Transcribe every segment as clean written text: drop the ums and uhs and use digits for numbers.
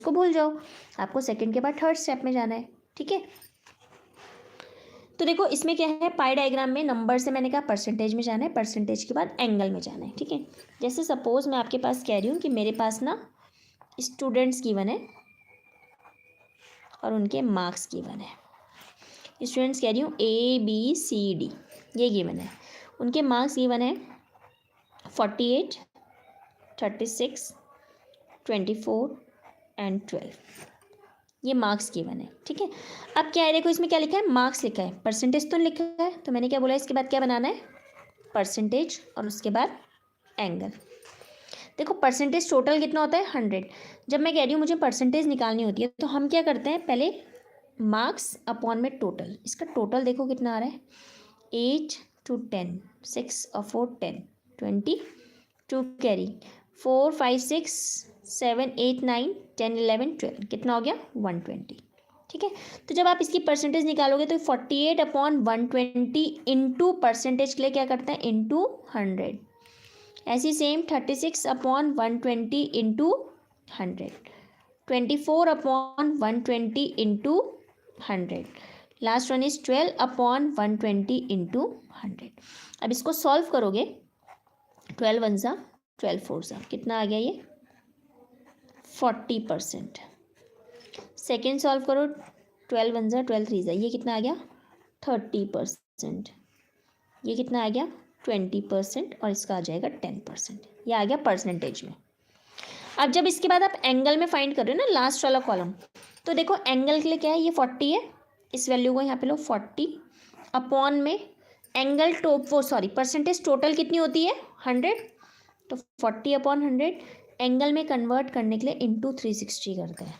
उसको भूल जाओ, आपको सेकंड के बाद थर्ड स्टेप में जाना है, ठीक है। तो देखो इसमें क्या है, पाई डायग्राम में नंबर से मैंने कहा परसेंटेज में जाना है, परसेंटेज के बाद एंगल में जाना है, ठीक है। जैसे सपोज मैं आपके पास कह रही हूँ कि मेरे पास ना स्टूडेंट्स गिवन है और उनके मार्क्स गिवन है। स्टूडेंट्स कह रही हूँ ABCD, ये गिवन है, उनके मार्क्स गिवन है 48, 36, 24 एंड 12, ये मार्क्स गिवन है, ठीक है। अब क्या है, देखो इसमें क्या लिखा है, मार्क्स लिखा है, परसेंटेज तो लिखा है, तो मैंने क्या बोला इसके बाद क्या बनाना है, परसेंटेज और उसके बाद एंगल। देखो परसेंटेज टोटल कितना होता है 100। जब मैं कह रही हूँ मुझे परसेंटेज निकालनी होती है तो हम क्या करते हैं, पहले मार्क्स अपॉन में टोटल, इसका टोटल देखो कितना आ रहा है 8 to 10, 6 और 4 10, 20, 2 कैरी 4 5 6 7 8 9 10 11 12, कितना हो गया 120, ठीक है। तो जब आप इसकी परसेंटेज निकालोगे तो 48/120 इंटू परसेंटेज के लिए क्या करते हैं, इंटू 100। ऐसी same 36/120 into 100, 24/120 into 100, last one is 12/120 into 100। अब इसको सॉल्व करोगे, 12 1 सा 12 4 सा, कितना आ गया ये 40%। सेकेंड सॉल्व करो, 12 1 सा 12 3 सा, ये कितना आ गया 30%। ये कितना आ गया 20% और इसका आ जाएगा 10%। ये आ गया परसेंटेज में। अब जब इसके बाद आप एंगल में फाइंड कर रहे हो ना, लास्ट वाला कॉलम, तो देखो एंगल के लिए क्या है, ये 40 है, इस वैल्यू को यहाँ पे लो 40 अपॉन में एंगल परसेंटेज टोटल कितनी होती है 100, तो 40/100 एंगल में कन्वर्ट करने के लिए इंटू 360 करते हैं,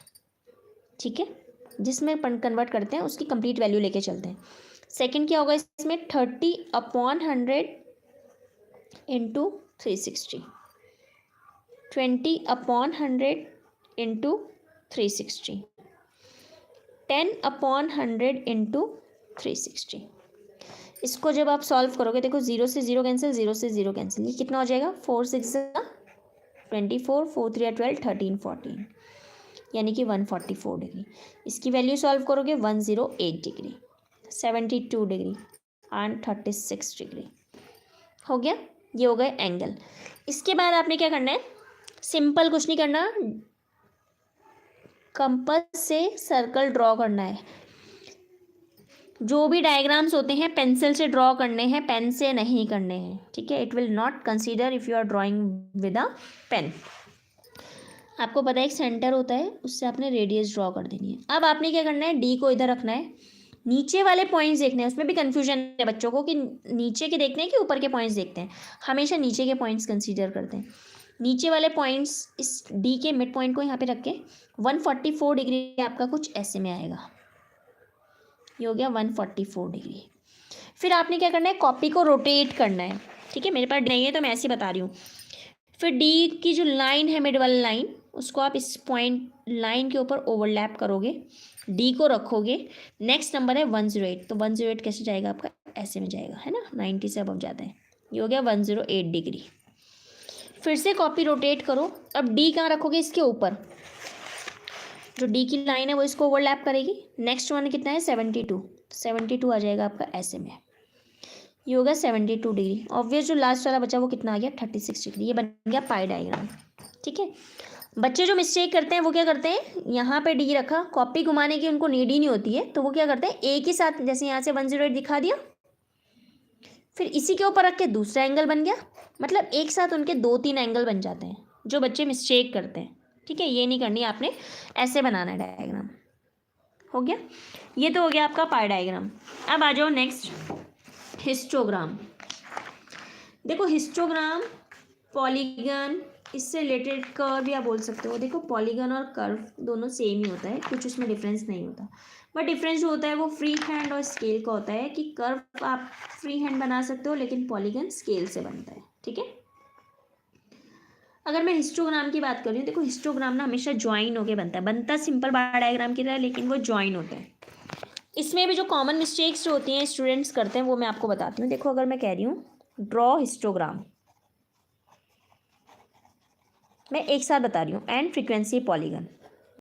ठीक है। जिसमें कन्वर्ट करते हैं उसकी कंप्लीट वैल्यू लेके चलते हैं। सेकंड क्या होगा इसमें 30/100 इंटू 360, 20/100 इंटू 360, 10/100 इंटू 360। इसको जब आप सॉल्व करोगे, देखो 0 से 0 कैंसिल, 0 से 0 कैंसिल, ये कितना हो जाएगा 4 6 24, 4 3 12 13 14, यानी कि 144 डिग्री। इसकी वैल्यू सॉल्व करोगे 108 डिग्री, 72 डिग्री एंड 36 डिग्री हो गया। ये हो गए एंगल। इसके बाद आपने क्या करना है, सिंपल कुछ नहीं करना, कंपास से सर्कल ड्रॉ करना है। जो भी डायग्राम्स होते हैं पेंसिल से ड्रॉ करने हैं, पेन से नहीं करने हैं, ठीक है। It will not consider if you are drawing with a pen. आपको पता है एक सेंटर होता है, उससे आपने रेडियस ड्रॉ कर देनी है। अब आपने क्या करना है, डी को इधर रखना है, नीचे वाले पॉइंट्स देखने हैं। उसमें भी कन्फ्यूजन है बच्चों को कि नीचे के देखते हैं कि ऊपर के पॉइंट्स देखते हैं। हमेशा नीचे के पॉइंट्स कंसीडर करते हैं। नीचे वाले पॉइंट्स, इस डी के मिड पॉइंट को यहाँ पे रख के 144 डिग्री आपका कुछ ऐसे में आएगा। ये हो गया 144 डिग्री। फिर आपने क्या करना है, कॉपी को रोटेट करना है, ठीक है। मेरे पास नहीं है तो मैं ऐसे बता रही हूँ। फिर डी की जो लाइन है, मिड वाली लाइन, उसको आप इस पॉइंट लाइन के ऊपर ओवरलैप करोगे, डी को रखोगे। नेक्स्ट नंबर है 108, तो 108 कैसे जाएगा आपका, ऐसे में जाएगा, है ना, 90 से अब जाता है। ये हो गया 108 डिग्री। फिर से कॉपी रोटेट करो। अब डी कहाँ रखोगे, इसके ऊपर। जो डी की लाइन है वो इसको ओवरलैप करेगी। नेक्स्ट वन कितना है 72, 72 आ जाएगा आपका ऐसे में। ये होगा 72 डिग्री। ऑब्वियस जो लास्ट वाला बचा वो कितना आ गया 36 डिग्री। ये बन गया पाई डायग्राम, ठीक है। बच्चे जो मिस्टेक करते हैं वो क्या करते हैं, यहाँ पे डी रखा, कॉपी घुमाने की उनको नीड ही नहीं होती है, तो वो क्या करते हैं एक ही साथ, जैसे यहाँ से 108 दिखा दिया, फिर इसी के ऊपर रख के दूसरा एंगल बन गया। मतलब एक साथ उनके 2-3 एंगल बन जाते हैं, जो बच्चे मिस्टेक करते हैं, ठीक है। ये नहीं करनी आपने, ऐसे बनाना है डायग्राम। हो गया, ये तो हो गया आपका पाई डायग्राम। अब आ जाओ नेक्स्ट, हिस्टोग्राम। देखो हिस्टोग्राम, पॉलीगन, इससे रिलेटेड कर्व या बोल सकते हो। देखो पॉलीगन और कर्व दोनों सेम ही होता है, कुछ उसमें डिफरेंस नहीं होता। बट डिफरेंस जो होता है वो फ्री हैंड और स्केल का होता है, कि कर्व आप फ्री हैंड बना सकते हो लेकिन पॉलीगन स्केल से बनता है, ठीक है। अगर मैं हिस्टोग्राम की बात कर रही हूँ, देखो हिस्टोग्राम ना हमेशा ज्वाइन होके बनता है सिंपल बार डायग्राम की तरह, लेकिन वो ज्वाइन होता है। इसमें भी जो कॉमन मिस्टेक्स जो होती हैं स्टूडेंट्स करते हैं वो मैं आपको बताती हूँ। देखो अगर मैं कह रही हूँ ड्रॉ हिस्टोग्राम, मैं एक साथ बता रही हूँ, एंड फ्रीक्वेंसी पॉलीगन,